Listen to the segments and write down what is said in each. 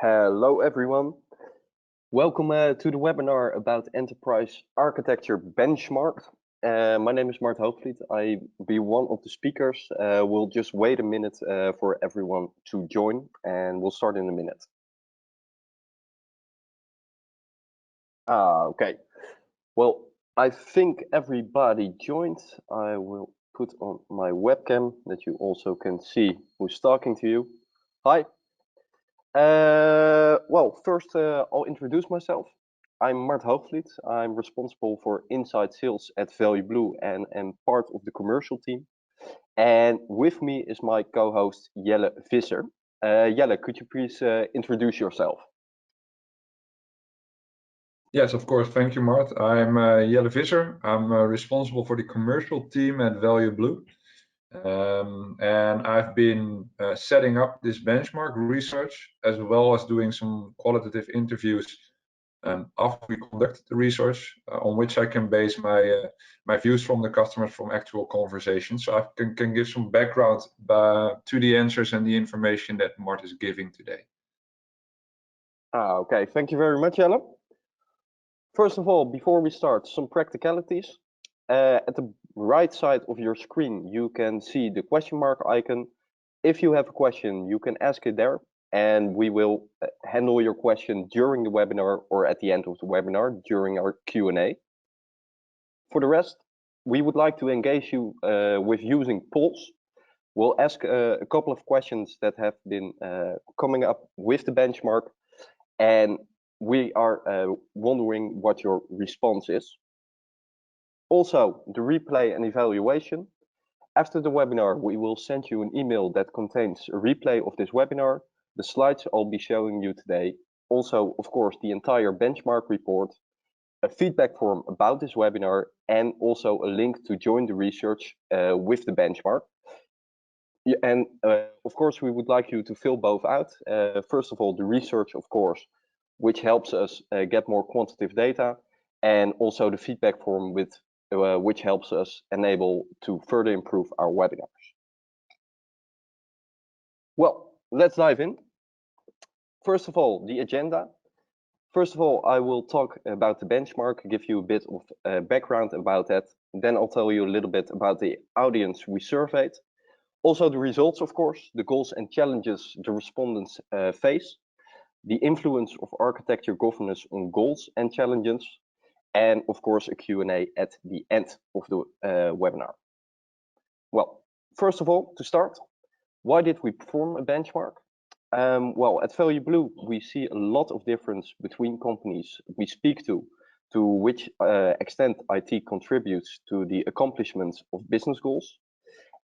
Hello everyone. Welcome to the webinar about enterprise architecture benchmark. My name is Mart Hoogvliet. I be one of the speakers. We'll just wait a minute for everyone to join and we'll start in a minute. Okay. Well, I think everybody joined. I will put on my webcam that you also can see who's talking to you. Hi. Well, first I'll introduce myself. I'm Mart Hoogvliet. I'm responsible for inside sales at Value Blue and am part of the commercial team. And with me is my co-host Jelle Visser. Jelle, could you please introduce yourself? Yes, of course. Thank you, Mart. I'm Jelle Visser. I'm responsible for the commercial team at Value Blue. And I've been setting up this benchmark research as well as doing some qualitative interviews after we conducted the research on which I can base my views from the customers from actual conversations. So I can give some background to the answers and the information that Mart is giving today. Okay, thank you very much, Jelle. First of all, before we start, some practicalities. At the right side of your screen, you can see the question mark icon. If you have a question, you can ask it there, and we will handle your question during the webinar or at the end of the webinar during our Q&A. For the rest, we would like to engage you with using polls. We'll ask a couple of questions that have been coming up with the benchmark, and we are wondering what your response is. Also, the replay and evaluation. After the webinar, we will send you an email that contains a replay of this webinar, the slides I'll be showing you today, also, of course, the entire benchmark report, a feedback form about this webinar, and also a link to join the research with the benchmark. And of course, we would like you to fill both out. First of all, the research, of course, which helps us get more quantitative data, and also the feedback form with which helps us enable to further improve our webinars. Well, let's dive in. First of all, the agenda. First of all, I will talk about the benchmark, give you a bit of background about that. Then I'll tell you a little bit about the audience we surveyed. Also the results, of course, the goals and challenges the respondents face, the influence of architecture governance on goals and challenges, and of course a Q&A at the end of the webinar. Well, first of all, to start, why did we perform a benchmark? Well, at Value Blue, we see a lot of difference between companies we speak to which extent IT contributes to the accomplishments of business goals.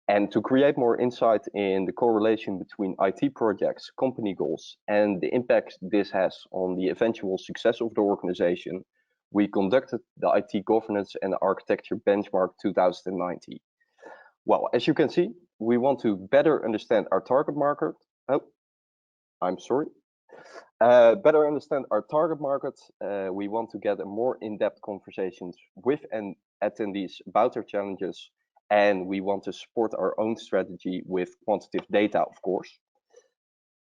And to create more insight in the correlation between IT projects, company goals, and the impact this has on the eventual success of the organization, we conducted the IT Governance and Architecture Benchmark 2019. Well, as you can see, we want to better understand our target market. Better understand our target market. We want to get a more in-depth conversations with attendees about their challenges, and we want to support our own strategy with quantitative data, of course.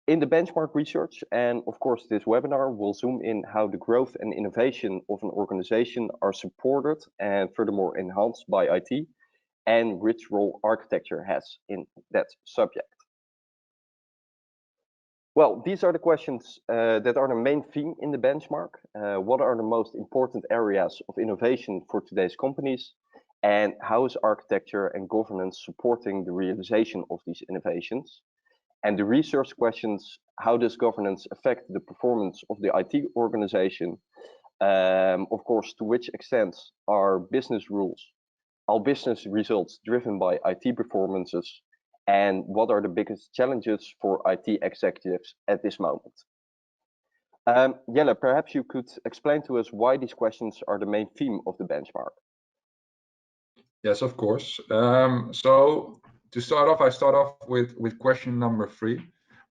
In the benchmark research, and of course this webinar, will zoom in how the growth and innovation of an organization are supported and furthermore enhanced by IT, and which role architecture has in that subject. Well, these are the questions that are the main theme in the benchmark. What are the most important areas of innovation for today's companies? And how is architecture and governance supporting the realization of these innovations? And the research questions, how does governance affect the performance of the IT organization? Of course, to which extent are business results driven by IT performances? And what are the biggest challenges for IT executives at this moment? Jelle, perhaps you could explain to us why these questions are the main theme of the benchmark. Yes, of course. So to start off, I start off with question number 3.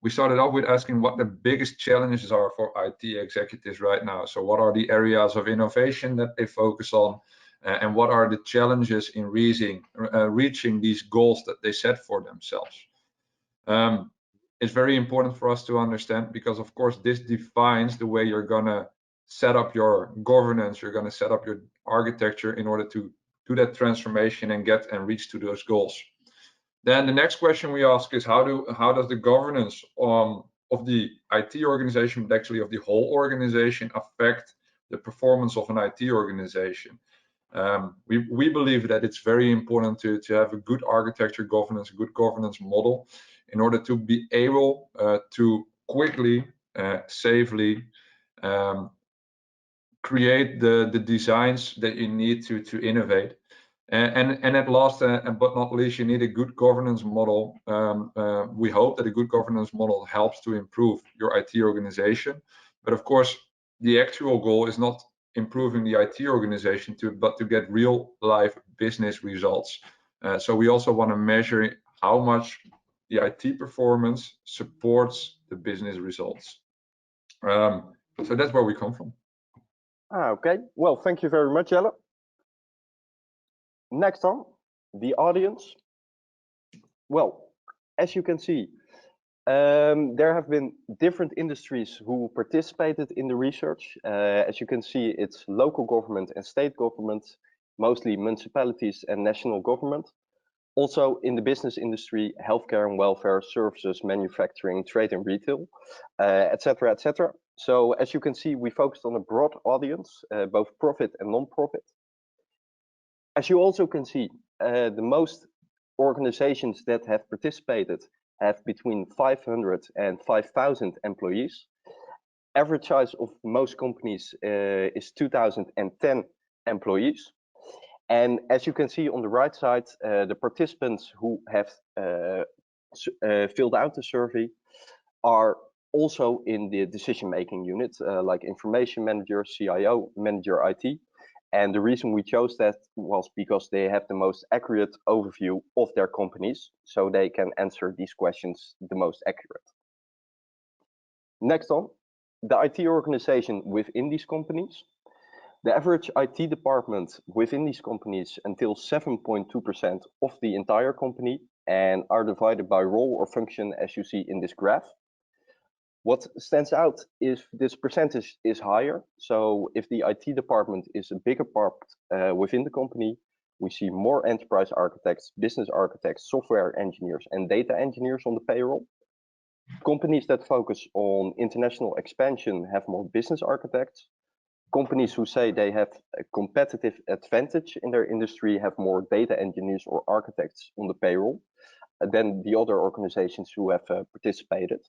We started off with asking what the biggest challenges are for IT executives right now. So what are the areas of innovation that they focus on, and what are the challenges in reaching these goals that they set for themselves? is very important for us to understand, because of course this defines the way you're gonna set up your governance, you're gonna set up your architecture in order to do that transformation and get and reach to those goals. Then the next question we ask is how does the governance of the IT organization, but actually of the whole organization, affect the performance of an IT organization? We believe that it's very important to have a good architecture governance, a good governance model, in order to be able to quickly, safely create the designs that you need to innovate. And at last, but not least, you need a good governance model. We hope that a good governance model helps to improve your IT organization. But of course, the actual goal is not improving the IT organization, but to get real life business results. So we also want to measure how much the IT performance supports the business results. So that's where we come from. Okay, well, thank you very much, Jelle. Next on, the audience. Well, as you can see, there have been different industries who participated in the research. As you can see, it's local government and state government, mostly municipalities and national government. Also in the business industry, healthcare and welfare, services, manufacturing, trade and retail, etc., etc. So as you can see, we focused on a broad audience, both profit and non-profit. As you also can see, the most organizations that have participated have between 500 and 5,000 employees. Average size of most companies is 2010 employees. And as you can see on the right side, the participants who have filled out the survey are also in the decision-making unit, like information manager, CIO, manager IT. And the reason we chose that was because they have the most accurate overview of their companies, so they can answer these questions the most accurate. Next on, the IT organization within these companies. The average IT department within these companies until 7.2% of the entire company and are divided by role or function, as you see in this graph. What stands out is this percentage is higher. So if the IT department is a bigger part within the company, we see more enterprise architects, business architects, software engineers, and data engineers on the payroll. Companies that focus on international expansion have more business architects. Companies who say they have a competitive advantage in their industry have more data engineers or architects on the payroll than the other organizations who have participated.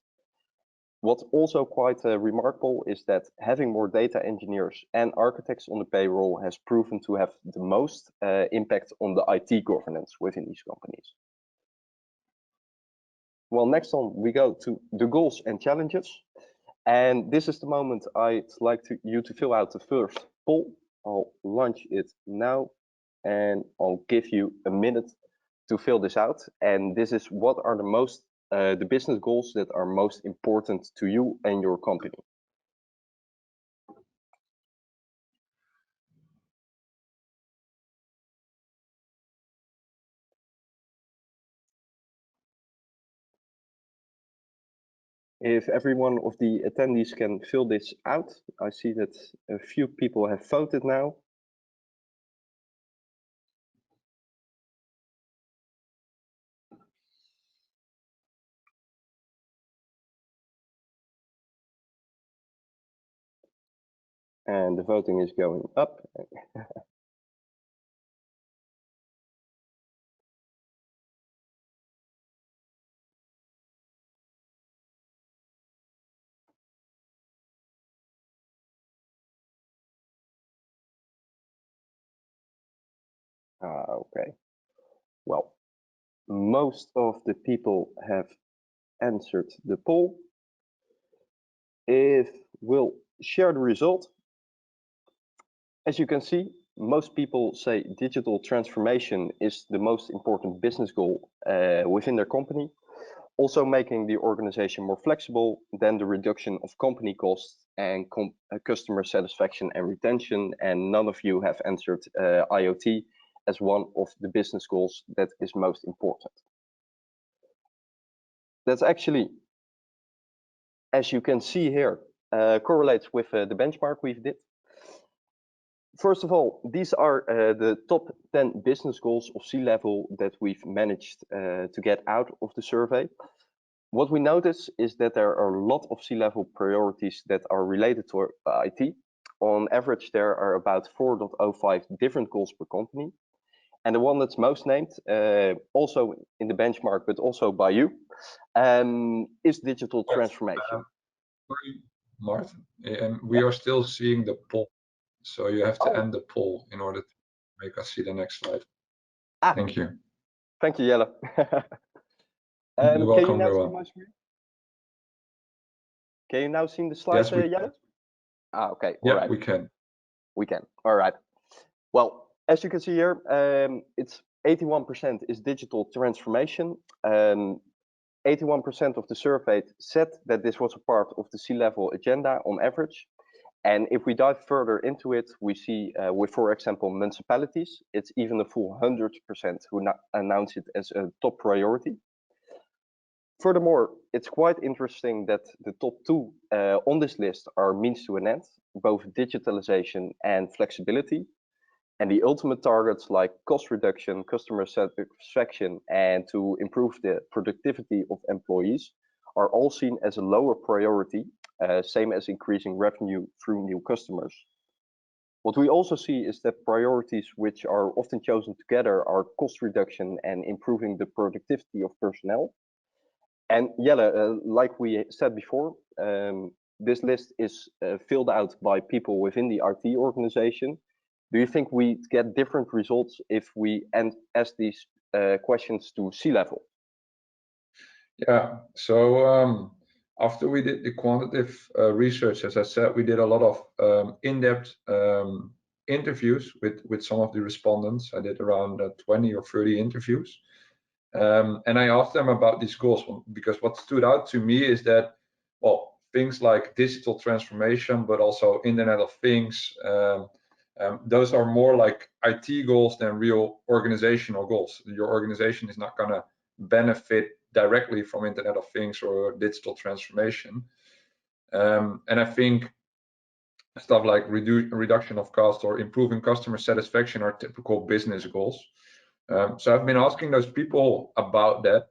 What's also quite remarkable is that having more data engineers and architects on the payroll has proven to have the most impact on the IT governance within these companies. Well, next on, we go to the goals and challenges. And this is the moment I'd like you to fill out the first poll. I'll launch it now and I'll give you a minute to fill this out. And this is what are the business goals that are most important to you and your company. If every one of the attendees can fill this out, I see that a few people have voted now. And the voting is going up. Okay. Well, most of the people have answered the poll. If we'll share the result, as you can see, most people say digital transformation is the most important business goal within their company. Also making the organization more flexible than the reduction of company costs and customer satisfaction and retention. And none of you have answered IoT as one of the business goals that is most important. That's actually as you can see here, correlates with the benchmark we've did. First of all, these are the top 10 business goals of C-level that we've managed to get out of the survey. What we notice is that there are a lot of C-level priorities that are related to IT. On average, there are about 4.05 different goals per company. And the one that's most named, also in the benchmark, but also by you, is digital transformation. Sorry, Martin, we are still seeing the poll. So you have to end the poll in order to make us see the next slide. Thank you. Thank you, Jelle. You're welcome, can you now Rowan. see my screen? Can you now see the slides, Yes, Jelle? Okay. Yeah, all right. we can. We can. All right. Well, as you can see here, it's 81% is digital transformation. 81% of the surveyed said that this was a part of the C-level agenda on average. And if we dive further into it, we see with, for example, municipalities, it's even a full 100% who announce it as a top priority. Furthermore, it's quite interesting that the top two on this list are means to an end, both digitalization and flexibility. And the ultimate targets like cost reduction, customer satisfaction, and to improve the productivity of employees are all seen as a lower priority, same as increasing revenue through new customers. What we also see is that priorities which are often chosen together are cost reduction and improving the productivity of personnel. And Jelle, like we said before, this list is filled out by people within the IT organization. Do you think we get different results if we ask these questions to C-level? Yeah, so after we did the quantitative research, as I said, we did a lot of in-depth interviews with some of the respondents. I did around 20 or 30 interviews. And I asked them about these goals because what stood out to me is that, well, things like digital transformation, but also Internet of Things, those are more like IT goals than real organizational goals. Your organization is not going to benefit directly from Internet of Things or digital transformation. And I think stuff like reduction of cost or improving customer satisfaction are typical business goals. So I've been asking those people about that,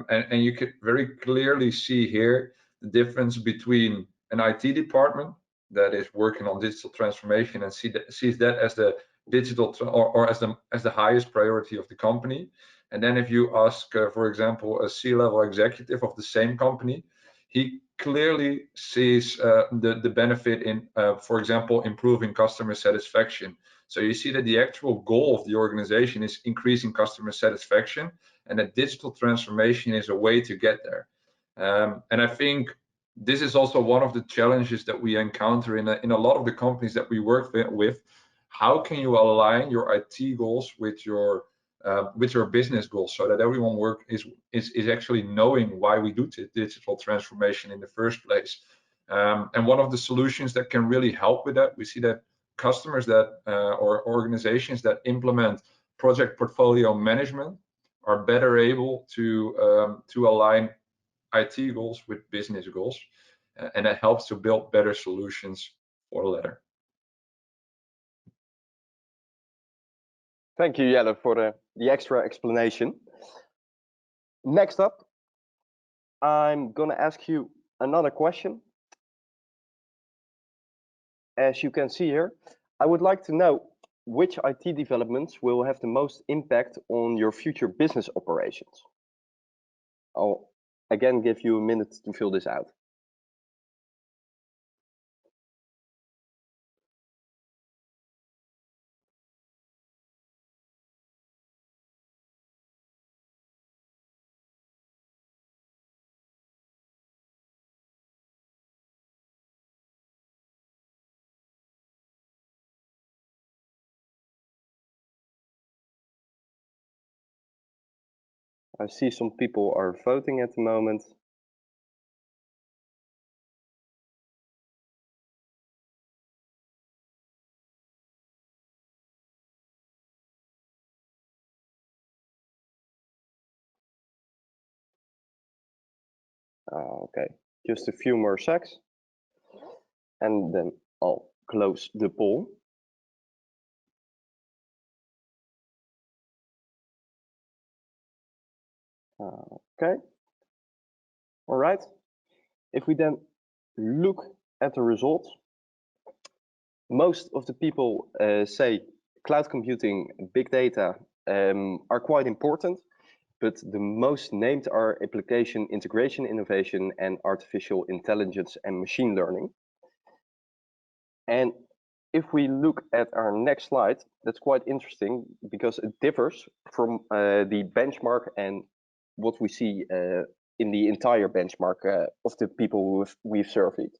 and you could very clearly see here the difference between an IT department that is working on digital transformation and sees that as the digital or as the highest priority of the company. And then if you ask, for example, a C-level executive of the same company, he clearly sees the benefit in, for example, improving customer satisfaction. So you see that the actual goal of the organization is increasing customer satisfaction, and that digital transformation is a way to get there. And I think this is also one of the challenges that we encounter in a lot of the companies that we work with. How can you align your IT goals with your business goals so that everyone is actually knowing why we do digital transformation in the first place? And one of the solutions that can really help with that, we see that customers that or organizations that implement project portfolio management are better able to align IT goals with business goals, and it helps to build better solutions for the latter. Thank you, Jelle, for the extra explanation. Next up, I'm going to ask you another question. As you can see here, I would like to know which IT developments will have the most impact on your future business operations. I'll again give you a minute to fill this out. I see some people are voting at the moment. Okay. Just a few more seconds. And then I'll close the poll. Okay. All right. If we then look at the results, most of the people say cloud computing, big data are quite important, but the most named are application integration innovation and artificial intelligence and machine learning. And if we look at our next slide, that's quite interesting because it differs from the benchmark and what we see in the entire benchmark of the people we've surveyed.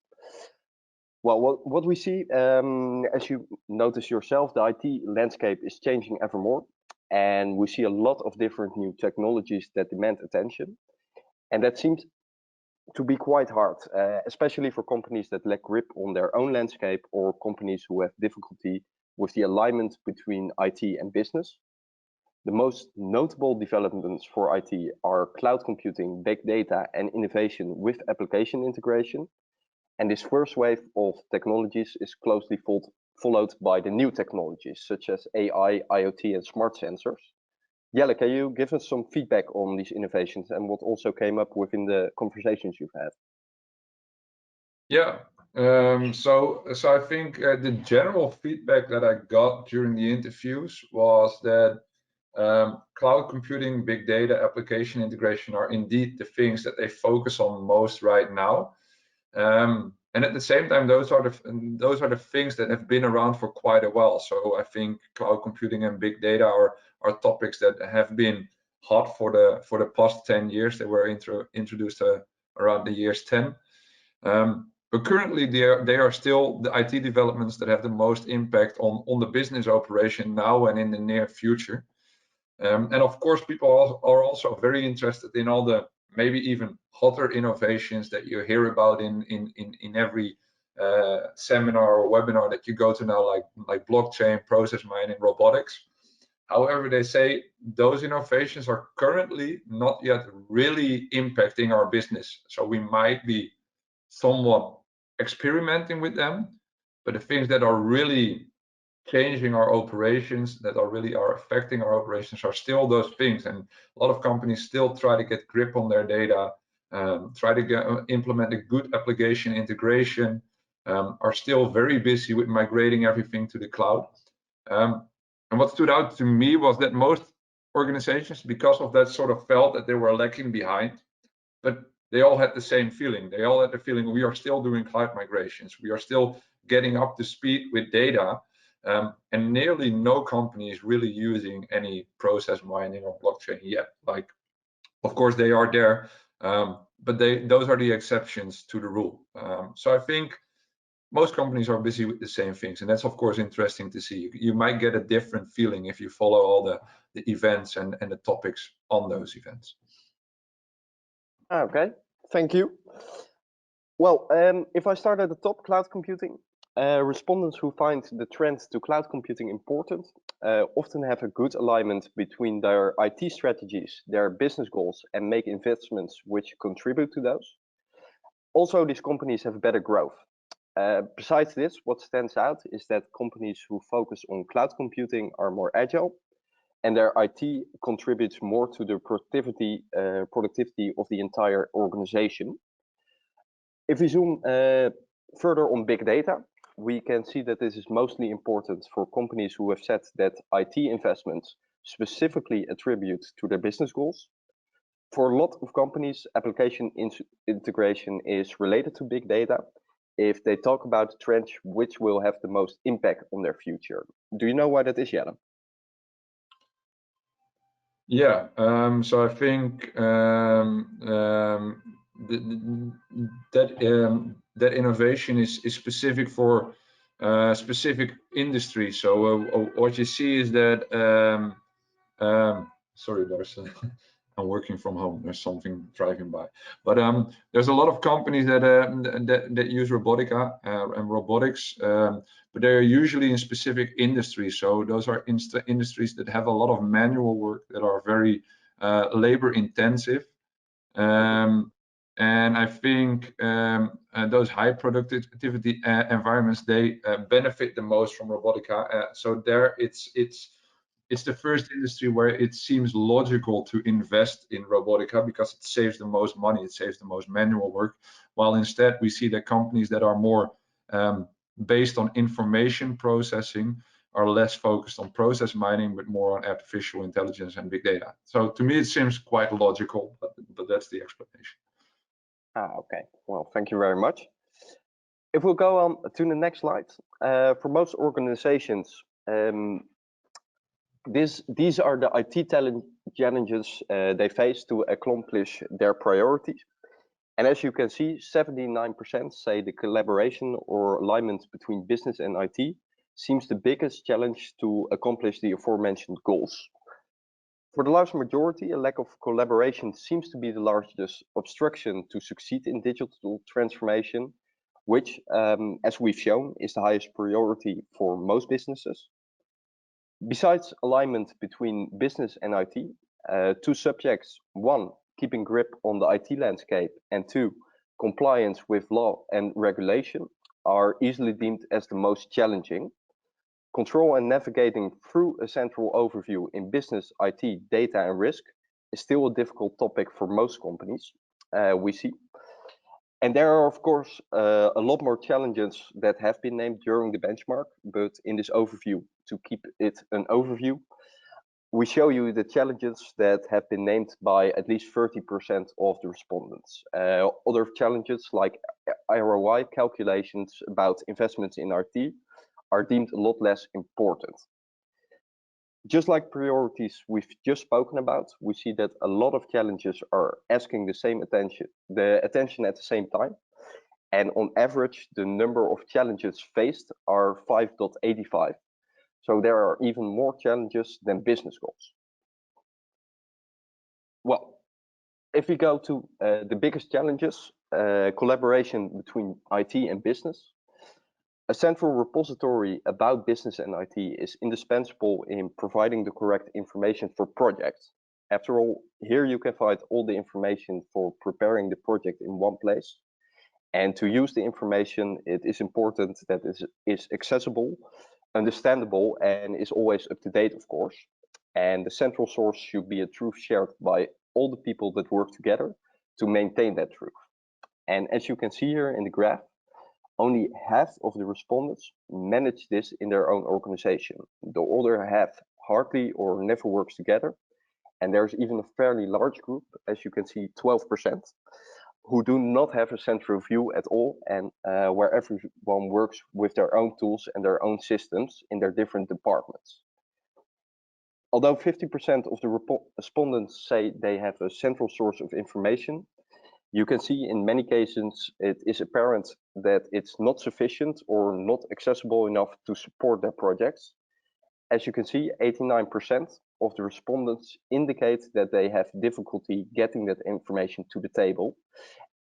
Well, what we see, as you notice yourself, the IT landscape is changing ever more, and we see a lot of different new technologies that demand attention, and that seems to be quite hard, especially for companies that lack grip on their own landscape or companies who have difficulty with the alignment between IT and business. The most notable developments for IT are cloud computing, big data, and innovation with application integration. And this first wave of technologies is closely followed by the new technologies, such as AI, IoT, and smart sensors. Jelle, can you give us some feedback on these innovations and what also came up within the conversations you've had? Yeah, so I think the general feedback that I got during the interviews was that cloud computing, big data, application integration are indeed the things that they focus on most right now. And at the same time, those are the things that have been around for quite a while. So I think cloud computing and big data are topics that have been hot for the past 10 years. They were introduced around the years 10. But currently, they are still the IT developments that have the most impact on the business operation now and in the near future. And of course, people are also very interested in all the maybe even hotter innovations that you hear about in every seminar or webinar that you go to now, like blockchain, process mining, robotics. However, they say those innovations are currently not yet really impacting our business. So we might be somewhat experimenting with them, but the things that are really changing our operations, that are affecting our operations, are still those things. And a lot of companies still try to get grip on their data, try to implement a good application integration, are still very busy with migrating everything to the cloud. And what stood out to me was that most organizations, because of that, sort of felt that they were lacking behind, but they all had the same feeling. They all had the feeling we are still doing cloud migrations. We are still getting up to speed with data. And nearly no company is really using any process mining or blockchain yet. Like, of course, they are there, but those are the exceptions to the rule. So I think most companies are busy with the same things, and that's of course interesting to see. You might get a different feeling if you follow all the events and the topics on those events. Okay, thank you. Well, if I start at the top, cloud computing, respondents who find the trend to cloud computing important often have a good alignment between their IT strategies, their business goals, and make investments which contribute to those. Also, these companies have better growth. Besides this, what stands out is that companies who focus on cloud computing are more agile, and their IT contributes more to the productivity of the entire organization. If we zoom further on big data, we can see that this is mostly important for companies who have said that IT investments specifically attribute to their business goals. For a lot of companies, application integration is related to big data if they talk about the trends which will have the most impact on their future. Do you know why that is, Jelle? Yeah, so I think that innovation is specific for specific industries. So what you see is that sorry, there's I'm working from home. There's something driving by, but there's a lot of companies that use robotica and robotics, but they're usually in specific industries. So those are industries that have a lot of manual work, that are very labor intensive. And I think those high productivity environments, they benefit the most from robotica. So there, it's the first industry where it seems logical to invest in robotica because it saves the most money, it saves the most manual work. While instead we see that companies that are more based on information processing are less focused on process mining, but more on artificial intelligence and big data. So to me, it seems quite logical, but that's the explanation. Okay, well, thank you very much. If we'll go on to the next slide, for most organizations, these are the IT challenges they face to accomplish their priorities. And as you can see, 79% say the collaboration or alignment between business and IT seems the biggest challenge to accomplish the aforementioned goals. For the large majority, a lack of collaboration seems to be the largest obstruction to succeed in digital transformation, which, as we've shown, is the highest priority for most businesses. Besides alignment between business and IT, two subjects: one, keeping grip on the IT landscape, and two, compliance with law and regulation, are easily deemed as the most challenging. Control and navigating through a central overview in business, IT, data, and risk is still a difficult topic for most companies, we see. And there are, of course, a lot more challenges that have been named during the benchmark, but in this overview, to keep it an overview, we show you the challenges that have been named by at least 30% of the respondents. Other challenges like ROI calculations about investments in RT are deemed a lot less important. Just like priorities we've just spoken about, we see that a lot of challenges are asking the attention at the same time. And on average, the number of challenges faced are 5.85. So there are even more challenges than business goals. Well, if we go to the biggest challenges, collaboration between IT and business. A central repository about business and IT is indispensable in providing the correct information for projects. After all, here you can find all the information for preparing the project in one place. And to use the information, it is important that it is accessible, understandable, and is always up to date, of course. And the central source should be a truth shared by all the people that work together to maintain that truth. And as you can see here in the graph, only half of the respondents manage this in their own organization. The other half hardly or never works together. And there's even a fairly large group, as you can see, 12%, who do not have a central view at all, and where everyone works with their own tools and their own systems in their different departments. Although 50% of the respondents say they have a central source of information, you can see in many cases it is apparent that it's not sufficient or not accessible enough to support their projects. As you can see, 89% of the respondents indicate that they have difficulty getting that information to the table.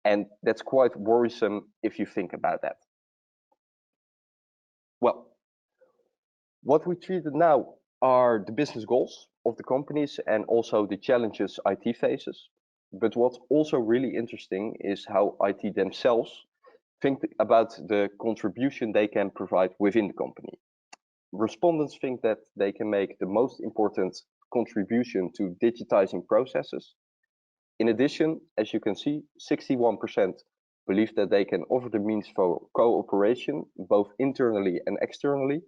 And that's quite worrisome if you think about that. Well, what we treated now are the business goals of the companies and also the challenges IT faces. But what's also really interesting is how IT themselves think about the contribution they can provide within the company. Respondents think that they can make the most important contribution to digitizing processes. In addition, as you can see, 61% believe that they can offer the means for cooperation, both internally and externally,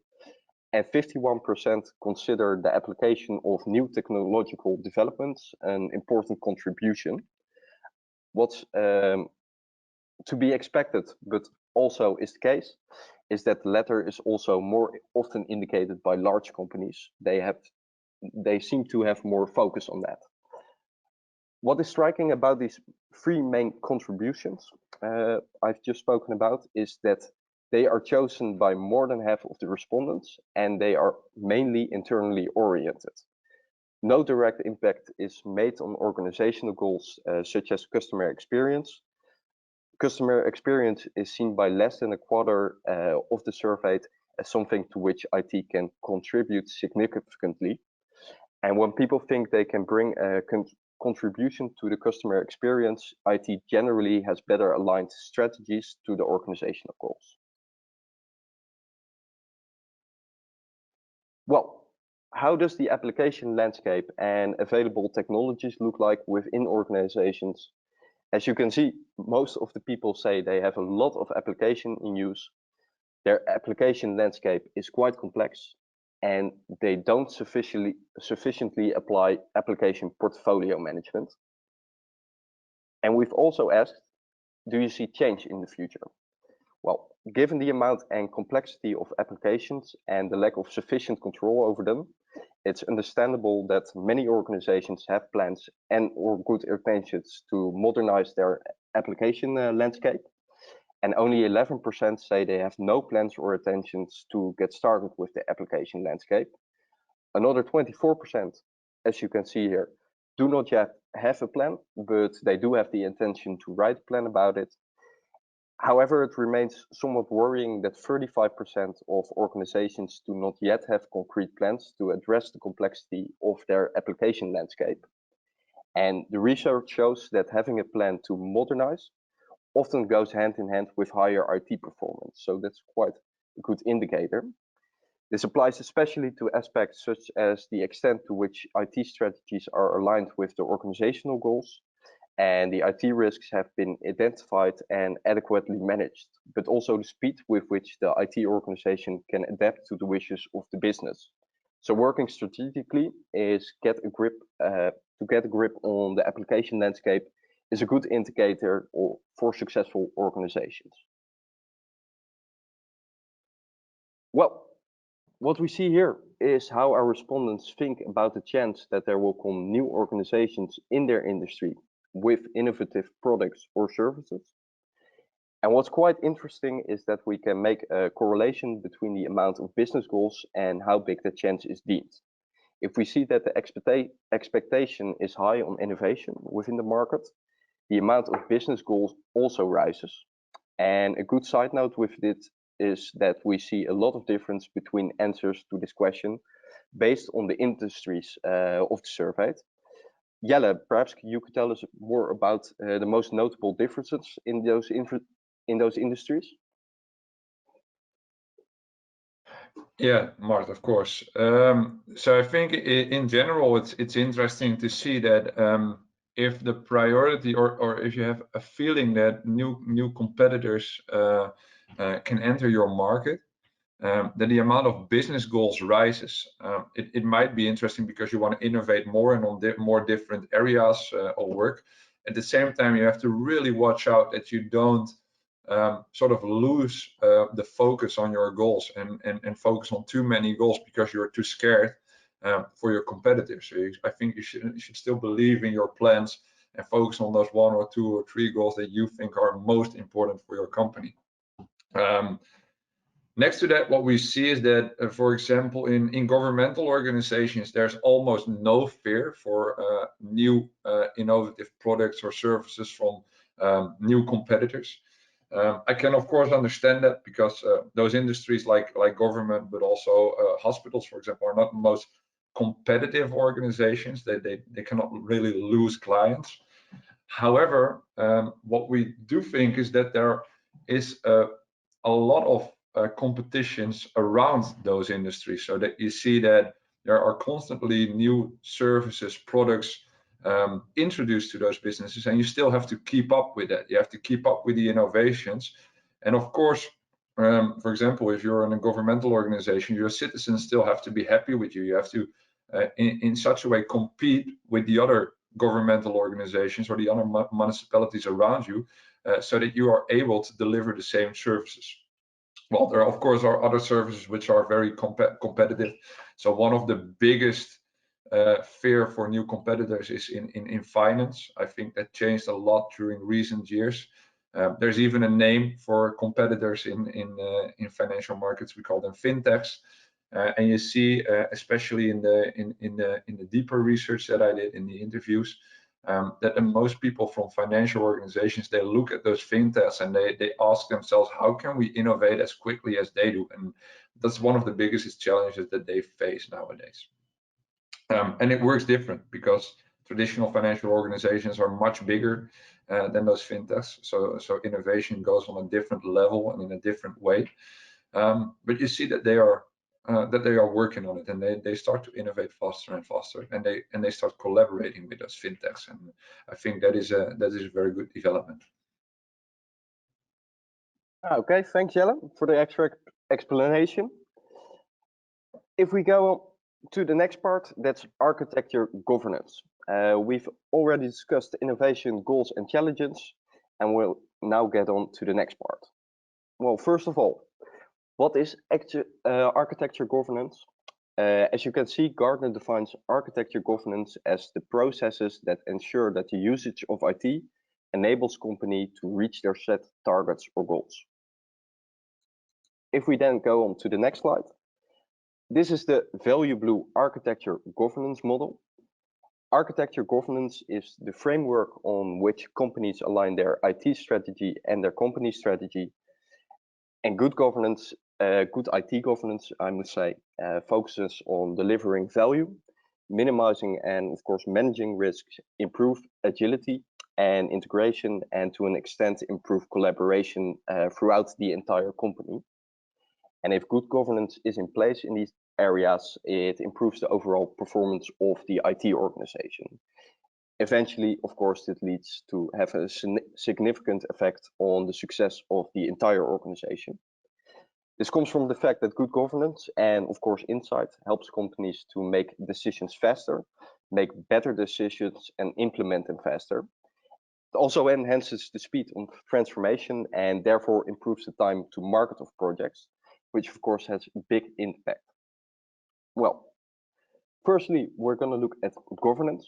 and 51% consider the application of new technological developments an important contribution. What's to be expected, but also is the case, is that the latter is also more often indicated by large companies. They seem to have more focus on that. What is striking about these three main contributions I've just spoken about is that they are chosen by more than half of the respondents, and they are mainly internally oriented. No direct impact is made on organizational goals such as customer experience. Customer experience is seen by less than a quarter of the surveyed as something to which IT can contribute significantly. And when people think they can bring a contribution to the customer experience, IT generally has better aligned strategies to the organizational goals. Well, how does the application landscape and available technologies look like within organizations? As you can see, most of the people say they have a lot of application in use. Their application landscape is quite complex, and they don't sufficiently apply application portfolio management. And we've also asked, do you see change in the future? Well, given the amount and complexity of applications and the lack of sufficient control over them, it's understandable that many organizations have plans and or good intentions to modernize their application landscape. And only 11% say they have no plans or intentions to get started with the application landscape. Another 24%, as you can see here, do not yet have a plan, but they do have the intention to write a plan about it. However, it remains somewhat worrying that 35% of organizations do not yet have concrete plans to address the complexity of their application landscape. And the research shows that having a plan to modernize often goes hand in hand with higher IT performance. So that's quite a good indicator. This applies especially to aspects such as the extent to which IT strategies are aligned with the organizational goals, and the IT risks have been identified and adequately managed, but also the speed with which the IT organization can adapt to the wishes of the business. So working strategically is to get a grip on the application landscape is a good indicator for successful organizations. Well, what we see here is how our respondents think about the chance that there will come new organizations in their industry with innovative products or services. And what's quite interesting is that we can make a correlation between the amount of business goals and how big the chance is deemed. If we see that the expectation is high on innovation within the market, the amount of business goals also rises. And a good side note with it is that we see a lot of difference between answers to this question based on the industries of the survey. Jelle, perhaps you could tell us more about the most notable differences in those industries? Yeah, Mart, of course. So I think in general, it's interesting to see that if the priority or if you have a feeling that new competitors can enter your market, then the amount of business goals rises. It might be interesting because you want to innovate more and on more different areas of work. At the same time, you have to really watch out that you don't sort of lose the focus on your goals and focus on too many goals because you're too scared for your competitors. So I think you should still believe in your plans and focus on those 1 or 2 or 3 goals that you think are most important for your company. Next to that, what we see is that, for example, in governmental organizations, there's almost no fear for new innovative products or services from new competitors. I can, of course, understand that because those industries like government, but also hospitals, for example, are not the most competitive organizations. They cannot really lose clients. However, what we do think is that there is a lot of competitions around those industries, so that you see that there are constantly new services, products introduced to those businesses, and you still have to keep up with that. You have to keep up with the innovations. And of course, for example, if you're in a governmental organization, your citizens still have to be happy with you. You have to, in such a way, compete with the other governmental organizations or the other municipalities around you, so that you are able to deliver the same services. Well, there of course are other services which are very competitive. So one of the biggest fear for new competitors is in finance. I think that changed a lot during recent years. There's even a name for competitors in financial markets. We call them fintechs. And you see, especially in the deeper research that I did in the interviews, that most people from financial organizations, they look at those fintechs and they ask themselves, how can we innovate as quickly as they do? And that's one of the biggest challenges that they face nowadays. And it works different because traditional financial organizations are much bigger than those fintechs. So innovation goes on a different level and in a different way. But you see that they are working on it, and they start to innovate faster and faster, and they start collaborating with those fintechs, and I think that is a very good development. Okay, thanks Jelle for the extra explanation. If we go to the next part, that's architecture governance. We've already discussed innovation, goals and challenges, and we'll now get on to the next part. Well, first of all, what is architecture governance? As you can see, Gartner defines architecture governance as the processes that ensure that the usage of IT enables company to reach their set targets or goals. If we then go on to the next slide, this is the Value Blue architecture governance model. Architecture governance is the framework on which companies align their IT strategy and their company strategy. And good governance, good IT governance, I must say, focuses on delivering value, minimizing and of course managing risks, improve agility and integration, and to an extent improve collaboration throughout the entire company. And if good governance is in place in these areas, it improves the overall performance of the IT organization. Eventually, of course, it leads to have a significant effect on the success of the entire organization. This comes from the fact that good governance and, of course, insight helps companies to make decisions faster, make better decisions, and implement them faster. It also enhances the speed of transformation and therefore improves the time to market of projects, which of course has a big impact. Well, firstly, we're going to look at governance.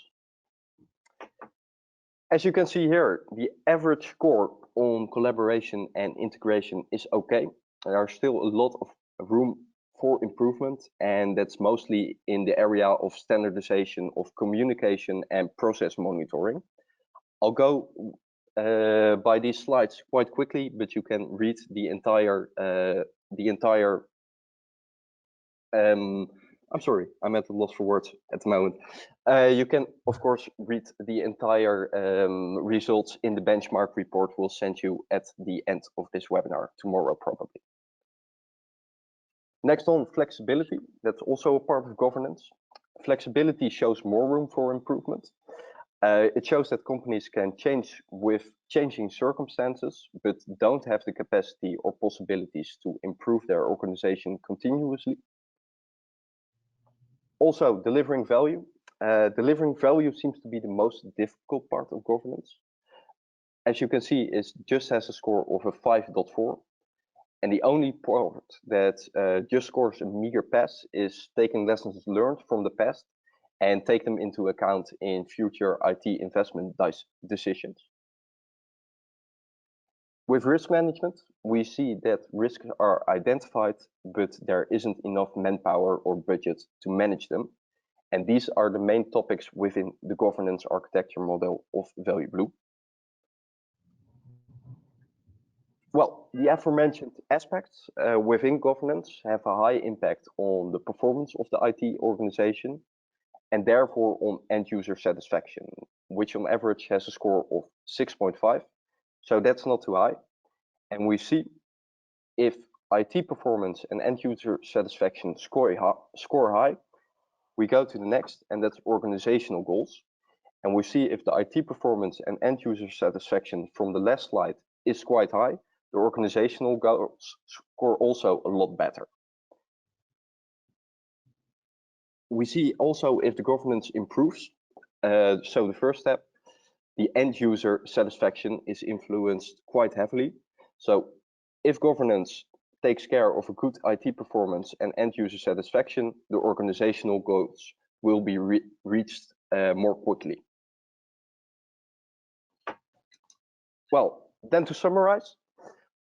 As you can see here, the average score on collaboration and integration is okay. There are still a lot of room for improvement, and that's mostly in the area of standardization of communication and process monitoring. I'll go by these slides quite quickly, but you can read the entire I'm sorry, I'm at a loss for words at the moment. You can, of course, read the entire results in the benchmark report we'll send you at the end of this webinar, tomorrow probably. Next on, flexibility. That's also a part of governance. Flexibility shows more room for improvement. It shows that companies can change with changing circumstances, but don't have the capacity or possibilities to improve their organization continuously. Also, delivering value. Delivering value seems to be the most difficult part of governance. As you can see, it just has a score of a 5.4. And the only part that just scores a meager pass is taking lessons learned from the past and take them into account in future IT investment decisions. With risk management, we see that risks are identified, but there isn't enough manpower or budget to manage them. And these are the main topics within the governance architecture model of Value Blue. Well, the aforementioned aspects within governance have a high impact on the performance of the IT organization and therefore on end user satisfaction, which on average has a score of 6.5. So that's not too high. And we see if IT performance and end user satisfaction score high, we go to the next, and that's organizational goals. And we see if the IT performance and end user satisfaction from the last slide is quite high, the organizational goals score also a lot better. We see also if the governance improves. So the first step, the end user satisfaction is influenced quite heavily. So if governance takes care of a good IT performance and end user satisfaction, the organizational goals will be reached more quickly. Well, then to summarize,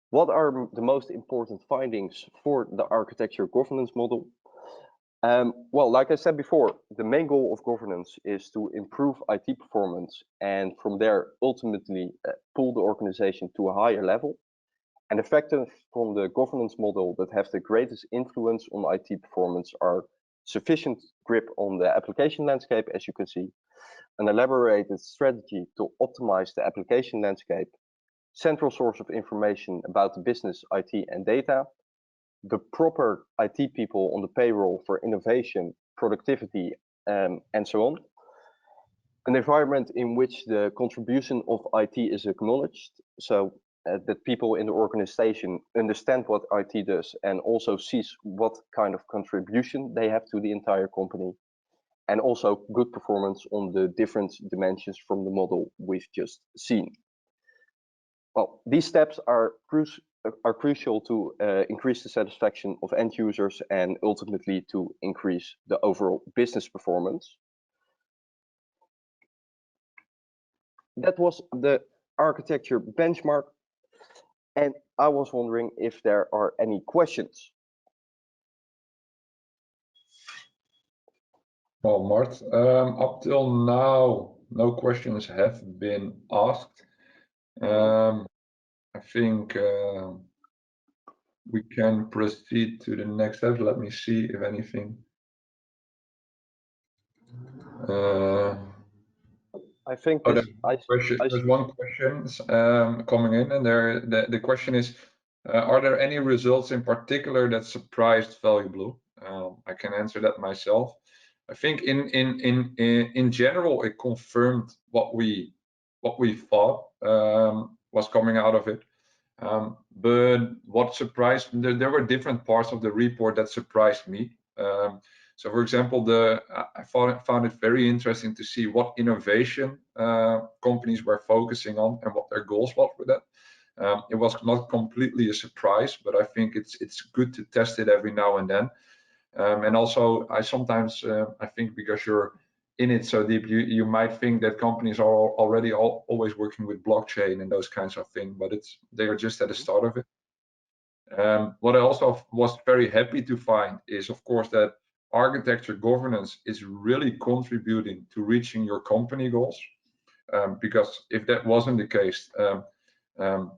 what are the most important findings for the architecture governance model? Well, like I said before, the main goal of governance is to improve IT performance and from there ultimately pull the organization to a higher level. And the factors from the governance model that have the greatest influence on IT performance are sufficient grip on the application landscape, as you can see, an elaborated strategy to optimize the application landscape, central source of information about the business, IT, and data, the proper IT people on the payroll for innovation, productivity, and so on. An environment in which the contribution of IT is acknowledged, so that people in the organization understand what IT does and also sees what kind of contribution they have to the entire company, and also good performance on the different dimensions from the model we've just seen. Well, these steps are crucial to increase the satisfaction of end users and ultimately to increase the overall business performance. That was the architecture benchmark, and I was wondering if there are any questions. Well, Mart, up till now, no questions have been asked. I think we can proceed to the next step. Let me see if anything. I think there's one question coming in, and the question is, are there any results in particular that surprised ValueBlue? I can answer that myself. I think in general it confirmed what we thought was coming out of it. But what surprised me, there were different parts of the report that surprised me. So, for example, I found it very interesting to see what innovation companies were focusing on and what their goals were with that. It was not completely a surprise, but I think it's good to test it every now and then. And also, I sometimes I think because you're in it so deep, you might think that companies are already always working with blockchain and those kinds of things, but they are just at the start of it. What I also was very happy to find is, of course, that architecture governance is really contributing to reaching your company goals. Because if that wasn't the case,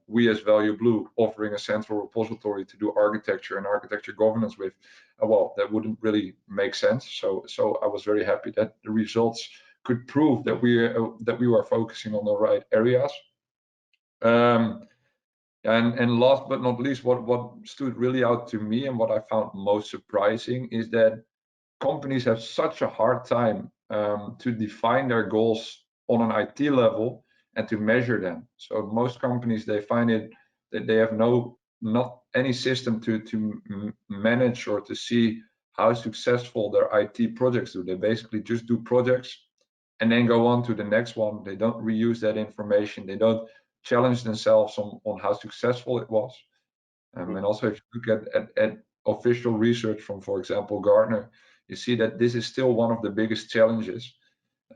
we as ValueBlue offering a central repository to do architecture and architecture governance with, well, that wouldn't really make sense. So I was very happy that the results could prove that we were focusing on the right areas. And last but not least, what stood really out to me and what I found most surprising is that companies have such a hard time to define their goals on an IT level and to measure them. So most companies, they find it that they have not any system to manage or to see how successful their IT projects do. They basically just do projects and then go on to the next one. They don't reuse that information. They don't challenge themselves on how successful it was. And also, if you look at official research from, for example, Gartner, you see that this is still one of the biggest challenges.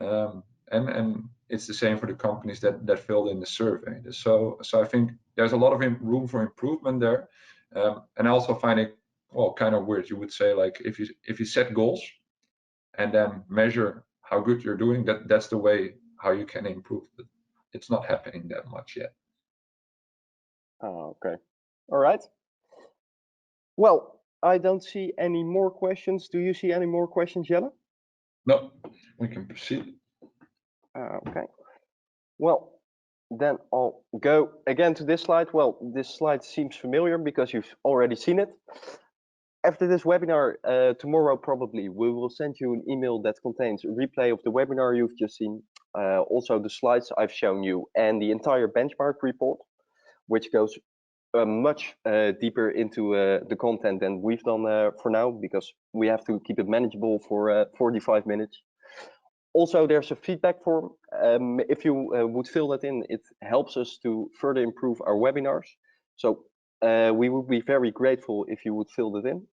And it's the same for the companies that filled in the survey. So I think there's a lot of room for improvement there. And I also find it, well, kind of weird. You would say, like, if you set goals and then measure how good you're doing, that's the way how you can improve. But it's not happening that much yet. Okay. All right. Well, I don't see any more questions. Do you see any more questions, Jelle? No, we can proceed. Okay. Well, then I'll go again to this slide. Well, this slide seems familiar because you've already seen it. After this webinar, tomorrow probably, we will send you an email that contains a replay of the webinar you've just seen, also the slides I've shown you, and the entire benchmark report, which goes much deeper into the content than we've done for now, because we have to keep it manageable for 45 minutes. Also, there's a feedback form. If you would fill that in, it helps us to further improve our webinars. So we would be very grateful if you would fill that in.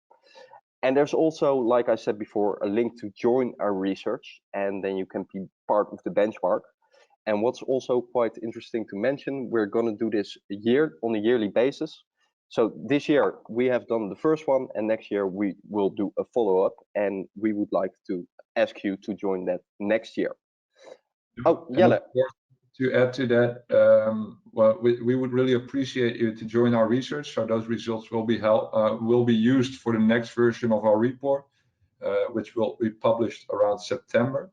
And there's also, like I said before, a link to join our research, and then you can be part of the benchmark. And what's also quite interesting to mention, we're going to do this on a yearly basis. So this year we have done the first one, and next year we will do a follow-up, and we would like to ask you to join that next year. Oh, Jelle. To add to that, well, we would really appreciate you to join our research. So those results will be used for the next version of our report, which will be published around September.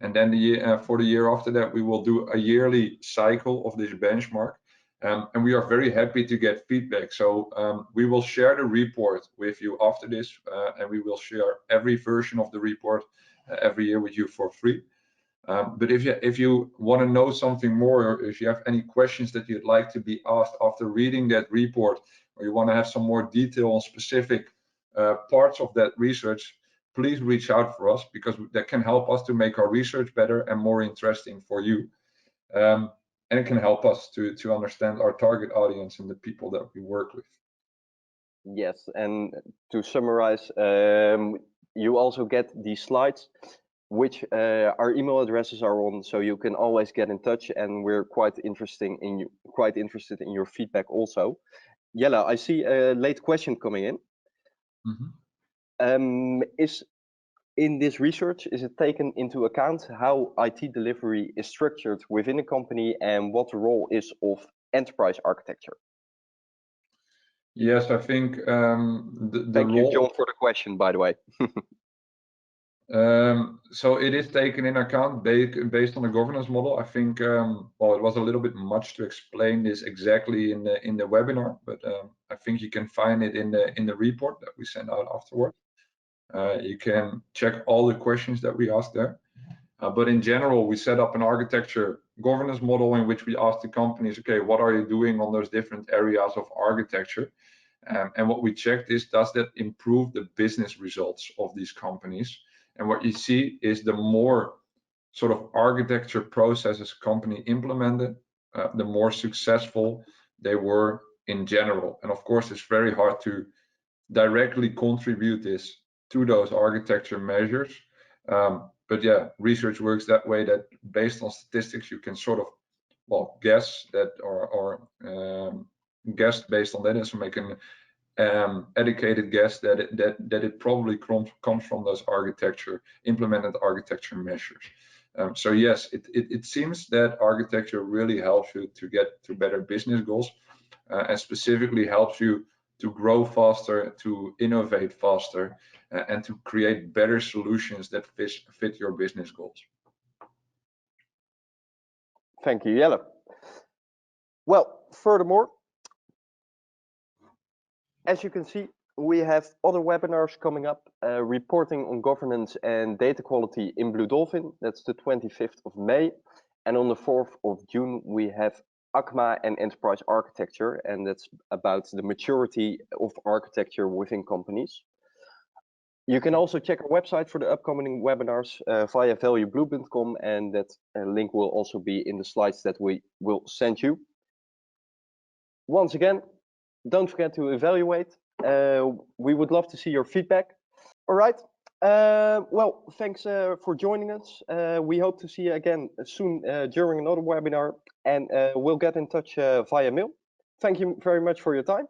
And then for the year after that, we will do a yearly cycle of this benchmark. And we are very happy to get feedback. So we will share the report with you after this, and we will share every version of the report every year with you for free. But if you want to know something more, or if you have any questions that you'd like to be asked after reading that report, or you want to have some more detail on specific parts of that research, please reach out for us, because that can help us to make our research better and more interesting for you. And it can help us to understand our target audience and the people that we work with. Yes, and to summarize, you also get these slides, which our email addresses are on, so you can always get in touch, and we're quite interested in your feedback also. Jelle, I see a late question coming in. Is in this research, is it taken into account how IT delivery is structured within a company and what the role is of enterprise architecture? Yes, I think Thank you, John, for the question, by the way. So it is taken in account based on the governance model. I think, well, it was a little bit much to explain this exactly in the webinar, but I think you can find it in the report that we send out afterward. You can check all the questions that we asked there. But in general, we set up an architecture governance model in which we ask the companies, okay, what are you doing on those different areas of architecture? And what we checked is, does that improve the business results of these companies? And what you see is the more sort of architecture processes company implemented, the more successful they were in general. And of course, it's very hard to directly contribute this to those architecture measures. But yeah, research works that way, that based on statistics, you can sort of, well, guess that, or guess based on that, and so make an educated guess that it probably comes from those implemented architecture measures. So yes, it seems that architecture really helps you to get to better business goals, and specifically helps you to grow faster, to innovate faster, and to create better solutions that fit your business goals. Thank you, Jelle. Well, furthermore, as you can see, we have other webinars coming up, reporting on governance and data quality in Blue Dolphin. That's the 25th of May. And on the 4th of June, we have ACMA and enterprise architecture, and that's about the maturity of architecture within companies. You can also check our website for the upcoming webinars via valueblue.com, and that link will also be in the slides that we will send you. Once again, don't forget to evaluate. We would love to see your feedback. All right. Well, thanks for joining us. We hope to see you again soon during another webinar, and we'll get in touch via mail. Thank you very much for your time.